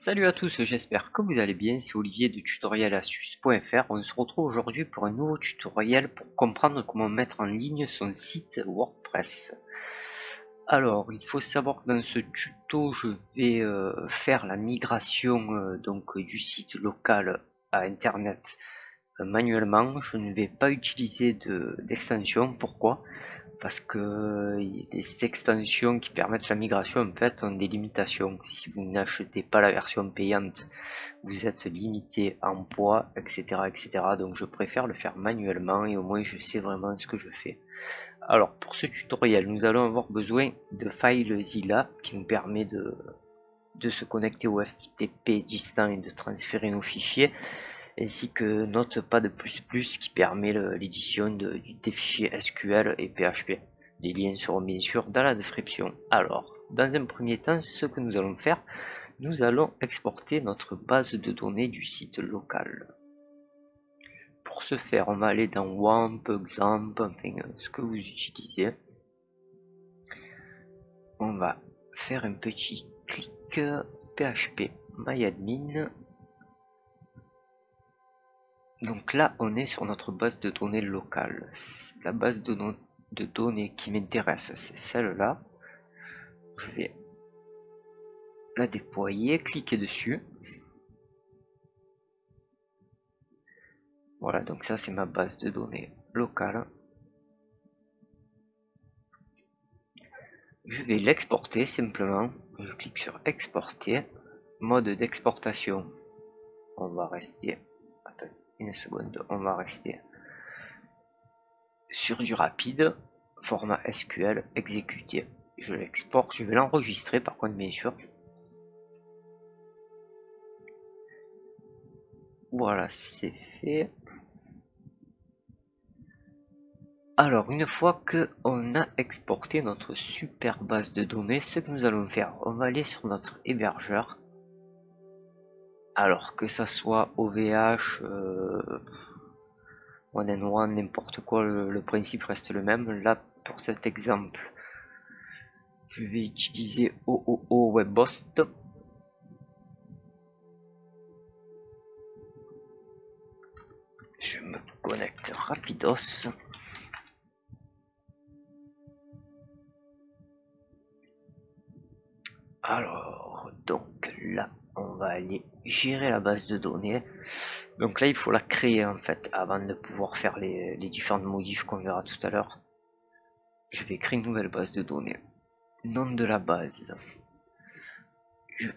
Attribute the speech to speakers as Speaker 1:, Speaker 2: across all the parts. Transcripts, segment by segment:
Speaker 1: Salut à tous, j'espère que vous allez bien, c'est Olivier de tutorielastuce.fr. On se retrouve aujourd'hui pour un nouveau tutoriel pour comprendre comment mettre en ligne son site WordPress. Alors, il faut savoir que dans ce tuto, je vais faire la migration du site local à Internet manuellement. Je ne vais pas utiliser d'extension. Pourquoi? Parce que les extensions qui permettent la migration en fait ont des limitations. Si vous n'achetez pas la version payante, vous êtes limité en poids, etc., etc. Donc je préfère le faire manuellement et au moins je sais vraiment ce que je fais. Alors pour ce tutoriel, nous allons avoir besoin de FileZilla qui nous permet de se connecter au FTP distant et de transférer nos fichiers, ainsi que Notepad++ qui permet l'édition des fichiers SQL et PHP. Les liens seront bien sûr dans la description. Alors, dans un premier temps, ce que nous allons faire, nous allons exporter notre base de données du site local. Pour ce faire, on va aller dans WAMP, XAMPP, enfin ce que vous utilisez. On va faire un petit clic PHP MyAdmin. Donc là, on est sur notre base de données locale. La base de données qui m'intéresse, c'est celle-là. Je vais la déployer, cliquer dessus. Voilà, donc ça c'est ma base de données locale. Je vais l'exporter simplement. Je clique sur exporter. Mode d'exportation. On va rester. Attends une seconde. On va rester sur du rapide. Format SQL exécuté. Je l'exporte. Je vais l'enregistrer par contre, bien sûr. Voilà, c'est fait. Alors, une fois que on a exporté notre super base de données, ce que nous allons faire, on va aller sur notre hébergeur. Alors, que ça soit OVH, one and one, n'importe quoi, le principe reste le même. Là, pour cet exemple, je vais utiliser OOO WebHost. Je me connecte rapidos. Alors, donc là, on va aller gérer la base de données. Donc là, il faut la créer en fait avant de pouvoir faire les différentes modifs qu'on verra tout à l'heure. Je vais créer une nouvelle base de données. Nom de la base.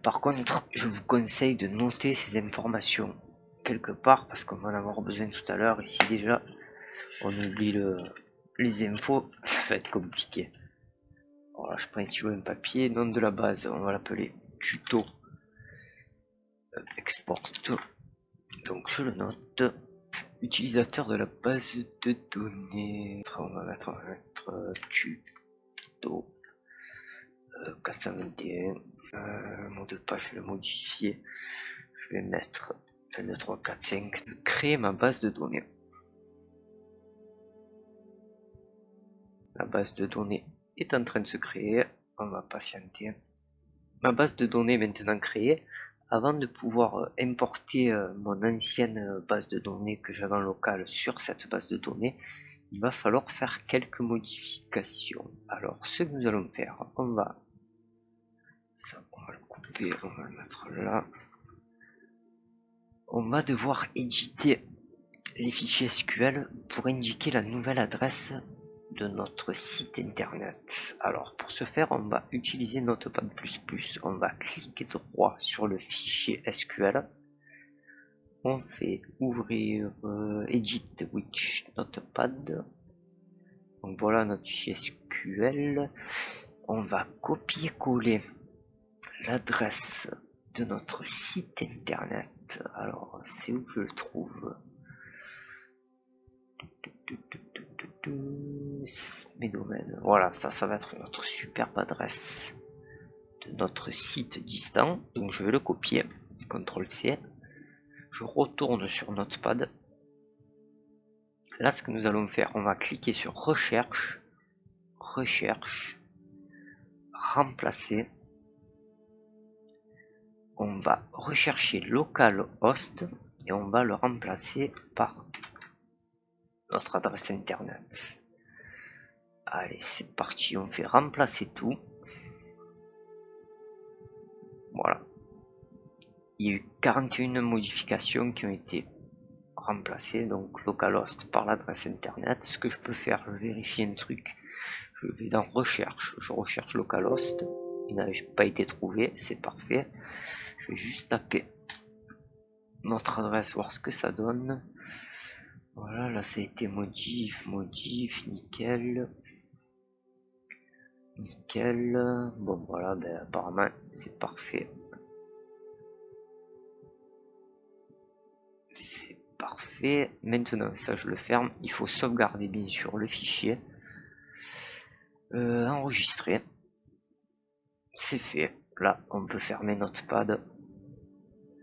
Speaker 1: Par contre, je vous conseille de noter ces informations quelque part parce qu'on va en avoir besoin tout à l'heure. Et si déjà on oublie les infos, ça va être compliqué. Voilà, je prends un stylo et un papier. Nom de la base, on va l'appeler tuto export. Donc je le note. Utilisateur de la base de données. On va mettre tuto 421. Mot de page, je vais le modifier. Je vais mettre 22, 3, 4, 5. Créer ma base de données. La base de données est en train de se créer. On va patienter. Ma base de données est maintenant créée. Avant de pouvoir importer mon ancienne base de données que j'avais en local sur cette base de données, il va falloir faire quelques modifications. Alors, ce que nous allons faire, on va le couper, on va le mettre là. On va devoir éditer les fichiers SQL pour indiquer la nouvelle adresse de notre site internet. Alors pour ce faire, on va utiliser Notepad++. On va cliquer droit sur le fichier SQL. On fait ouvrir Edit with Notepad. Donc voilà notre fichier SQL. On va copier-coller l'adresse de notre site internet. Alors c'est où que je le trouve? Mes domaines. Voilà, ça va être notre superbe adresse de notre site distant. Donc je vais le copier. CTRL-C. Je retourne sur Notepad. Là, ce que nous allons faire, on va cliquer sur Recherche. Recherche. Remplacer. on va rechercher localhost et on va le remplacer par notre adresse internet. Allez, c'est parti, on fait remplacer tout. Voilà. Il y a eu 41 modifications qui ont été remplacées, donc localhost par l'adresse internet. Ce que je peux faire, je vérifie un truc. Je vais dans recherche, je recherche localhost. Il n'a pas été trouvé, c'est parfait. Je vais juste taper notre adresse, voir ce que ça donne. Voilà, là ça a été modif, nickel. Nickel. Bon voilà, ben apparemment c'est parfait. C'est parfait. Maintenant ça je le ferme. Il faut sauvegarder bien sûr le fichier. Enregistrer. C'est fait. Là on peut fermer Notepad.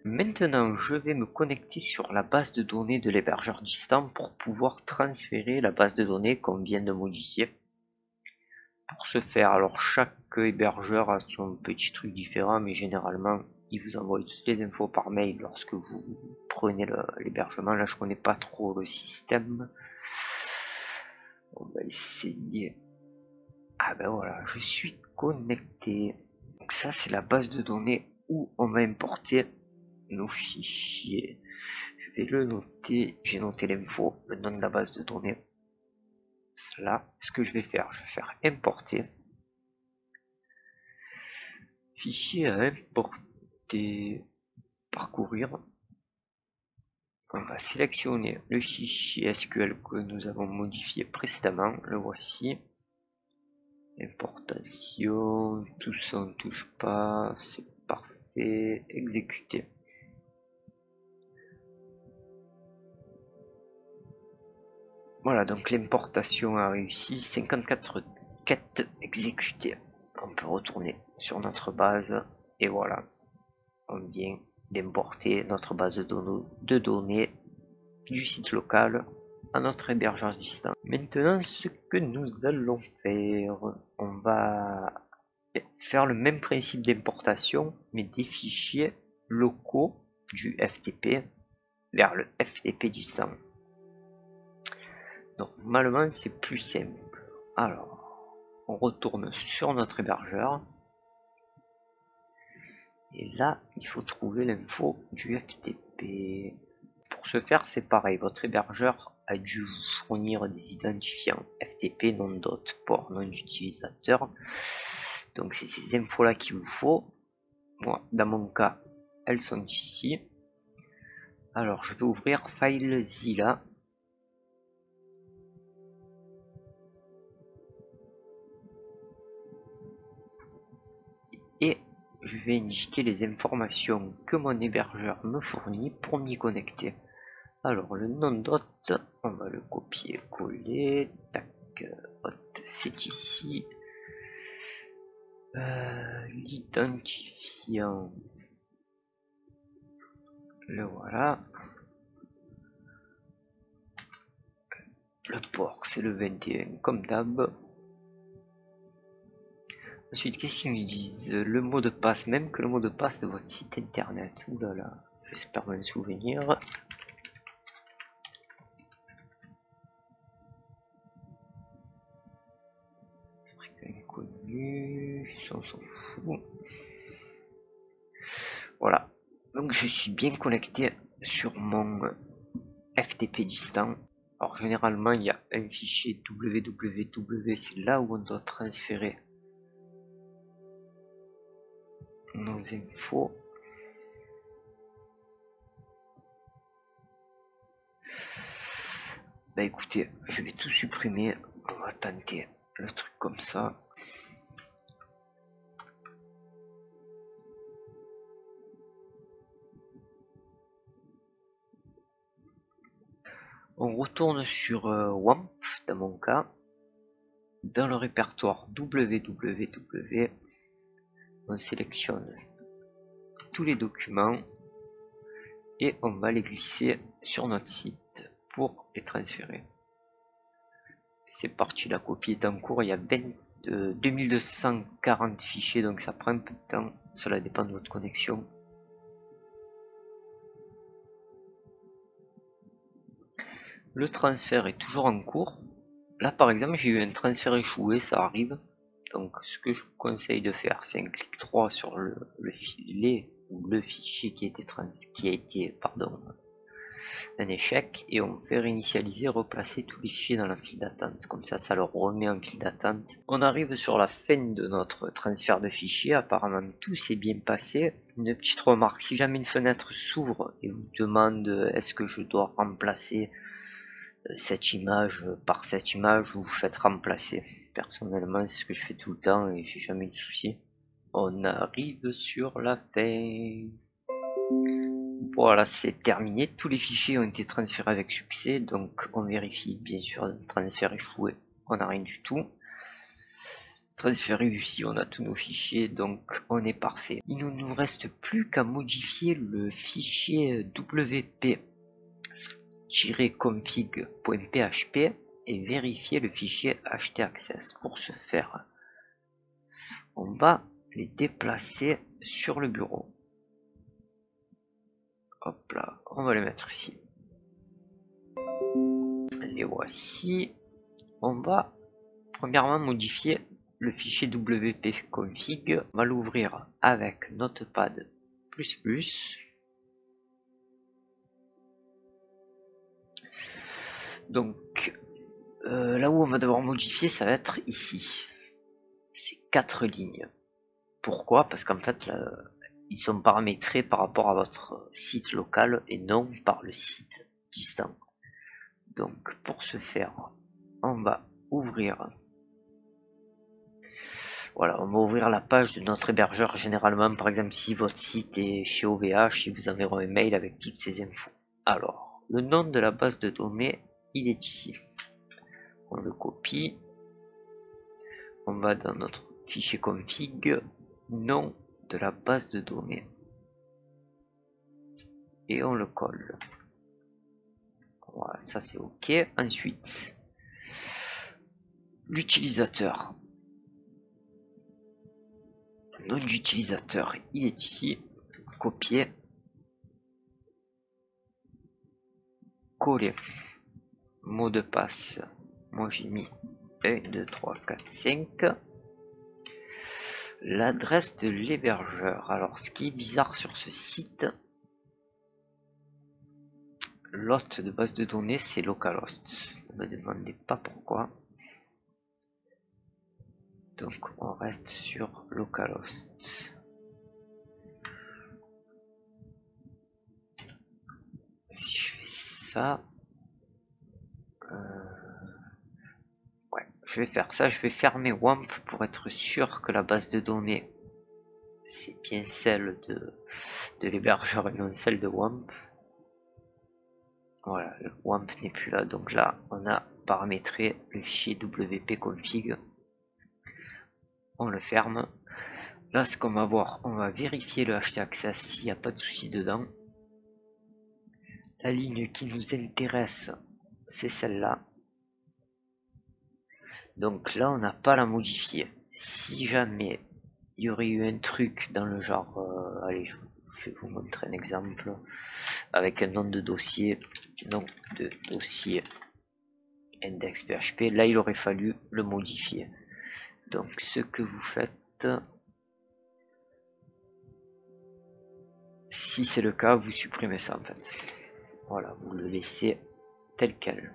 Speaker 1: Maintenant, je vais me connecter sur la base de données de l'hébergeur distant pour pouvoir transférer la base de données qu'on vient de modifier. Pour ce faire, alors chaque hébergeur a son petit truc différent, mais généralement, il vous envoie toutes les infos par mail lorsque vous prenez l'hébergement. Là, je connais pas trop le système. On va essayer. Ah ben voilà, je suis connecté. Donc ça, c'est la base de données où on va importer nos fichiers. Je vais le noter, j'ai noté l'info, le nom de la base de données. Là, ce que je vais faire importer. Fichier à importer, parcourir. On va sélectionner le fichier SQL que nous avons modifié précédemment, le voici. Importation, tout ça on ne touche pas, c'est parfait, exécuter. Voilà, donc l'importation a réussi, 54 quêtes exécutées. On peut retourner sur notre base et voilà, on vient d'importer notre base de données du site local à notre hébergeur distant. Maintenant, ce que nous allons faire, on va faire le même principe d'importation, mais des fichiers locaux du FTP vers le FTP distant. Normalement, c'est plus simple. Alors, on retourne sur notre hébergeur. Et là, il faut trouver l'info du FTP. Pour ce faire, c'est pareil. Votre hébergeur a dû vous fournir des identifiants FTP, nom d'hôte, port, nom d'utilisateur. Donc, c'est ces infos-là qu'il vous faut. Moi, dans mon cas, elles sont ici. Alors, je vais ouvrir FileZilla. Et je vais indiquer les informations que mon hébergeur me fournit pour m'y connecter. Alors le nom d'hôte, on va le copier, coller, tac, hôte c'est ici. L'identifiant, le voilà. Le port c'est le 21 comme d'hab. Ensuite, qu'est-ce qu'ils me disent? Le mot de passe, même que le mot de passe de votre site internet. Ouh là là, j'espère m'en souvenir. Inconnu, on s'en fout. Voilà, donc je suis bien connecté sur mon FTP distant. Alors généralement il y a un fichier www, c'est là où on doit transférer nos infos. Bah écoutez, je vais tout supprimer, on va tenter le truc comme ça. On retourne sur WAMP dans mon cas, dans le répertoire www, on sélectionne tous les documents et on va les glisser sur notre site pour les transférer. C'est parti, la copie est en cours, il y a 2240 fichiers donc ça prend un peu de temps, cela dépend de votre connexion. Le transfert est toujours en cours. Là par exemple j'ai eu un transfert échoué, ça arrive. Donc ce que je vous conseille de faire, c'est un clic droit sur le filet ou le fichier qui a été un échec, et on fait réinitialiser, replacer tous les fichiers dans la file d'attente. Comme ça le remet en file d'attente. On arrive sur la fin de notre transfert de fichiers. Apparemment tout s'est bien passé. Une petite remarque, si jamais une fenêtre s'ouvre et vous demande est-ce que je dois remplacer cette image par cette image, vous faites remplacer. Personnellement c'est ce que je fais tout le temps et j'ai jamais eu de soucis. On arrive sur la fin. Voilà, c'est terminé, tous les fichiers ont été transférés avec succès, donc on vérifie bien sûr le transfert échoué, on n'a rien du tout. Transfert réussi, on a tous nos fichiers, donc on est parfait. Il ne nous reste plus qu'à modifier le fichier wp-config.php et vérifier le fichier htaccess. Pour ce faire, on va les déplacer sur le bureau. Hop là, on va les mettre ici. Les voici. On va premièrement modifier le fichier wp-config. On va l'ouvrir avec Notepad++. Donc là où on va devoir modifier, ça va être ici. Ces 4 lignes. Pourquoi? Parce qu'en fait, là, ils sont paramétrés par rapport à votre site local et non par le site distant. Donc pour ce faire, on va ouvrir, voilà, on va ouvrir la page de notre hébergeur. Généralement, par exemple, si votre site est chez OVH, ils vous enverront un mail avec toutes ces infos. Alors, le nom de la base de données, il est ici. On le copie. On va dans notre fichier config, nom de la base de données. Et on le colle. Voilà, ça c'est OK. Ensuite, l'utilisateur. Le nom d'utilisateur, il est ici. Copier. Coller. Mot de passe. Moi j'ai mis 1, 2, 3, 4, 5. L'adresse de l'hébergeur. Alors ce qui est bizarre sur ce site, l'hôte de base de données c'est localhost. Ne me demandez pas pourquoi. Donc on reste sur localhost. Si je fais ça, ouais, je vais faire ça. Je vais fermer WAMP pour être sûr que la base de données c'est bien celle de l'hébergeur et non celle de WAMP. Voilà, le WAMP n'est plus là, donc là on a paramétré le fichier wp-config. On le ferme. Là ce qu'on va voir, on va vérifier le htaccess s'il n'y a pas de souci dedans. La ligne qui nous intéresse, c'est celle-là. Donc là on n'a pas à la modifier. Si jamais il y aurait eu un truc dans le genre, allez, je vais vous montrer un exemple avec un nom de dossier index.php, là il aurait fallu le modifier. Donc ce que vous faites, si c'est le cas, vous supprimez ça en fait. Voilà, vous le laissez tel quel.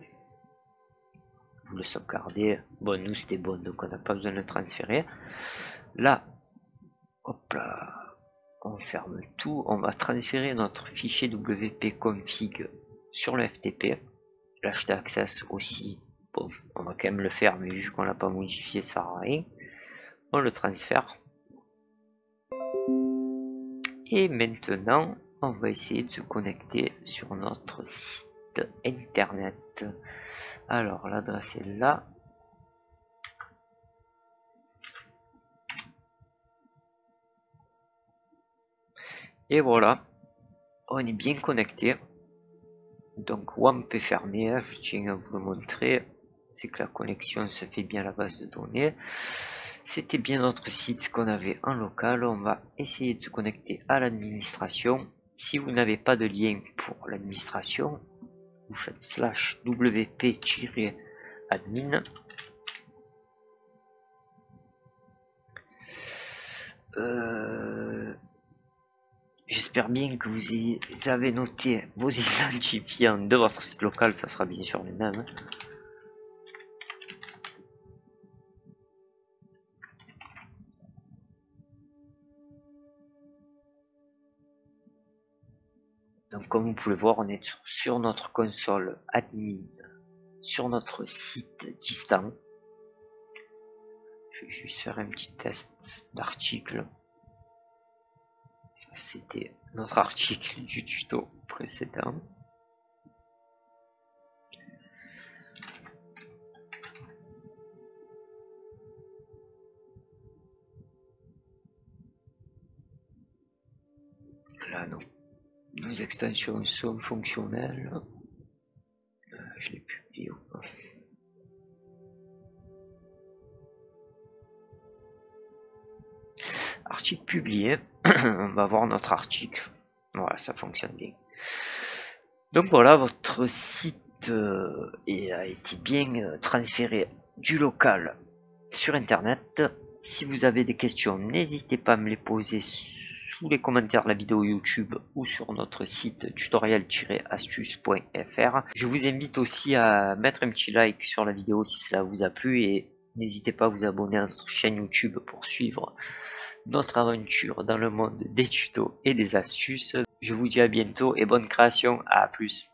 Speaker 1: Vous le sauvegardez. Bon, nous c'était bon, donc on n'a pas besoin de le transférer. Là, hop là, on ferme tout. On va transférer notre fichier wp-config sur le FTP. L'htaccess aussi. Bon, on va quand même le faire, mais vu qu'on l'a pas modifié, ça sert à rien. On le transfère. Et maintenant, on va essayer de se connecter sur notre site internet. Alors, l'adresse est là. Et voilà, on est bien connecté. Donc, WAMP est fermé, je tiens à vous le montrer. C'est que la connexion se fait bien à la base de données. C'était bien notre site qu'on avait en local. On va essayer de se connecter à l'administration. Si vous n'avez pas de lien pour l'administration, vous faites /wp-admin. J'espère bien que vous avez noté vos identifiants de votre site local, ça sera bien sûr les mêmes. Donc comme vous pouvez voir, on est sur notre console admin, sur notre site distant. Je vais juste faire un petit test d'article. Ça c'était notre article du tuto précédent. Là non. Nos extensions sont fonctionnelles. Je l'ai publié ou pas? Article publié. On va voir notre article. Voilà, ça fonctionne bien. Donc voilà, votre site a été bien transféré du local sur internet. Si vous avez des questions, n'hésitez pas à me les poser sous les commentaires de la vidéo YouTube ou sur notre site tutoriel-astuce.fr. Je vous invite aussi à mettre un petit like sur la vidéo si cela vous a plu et n'hésitez pas à vous abonner à notre chaîne YouTube pour suivre notre aventure dans le monde des tutos et des astuces. Je vous dis à bientôt et bonne création, à plus.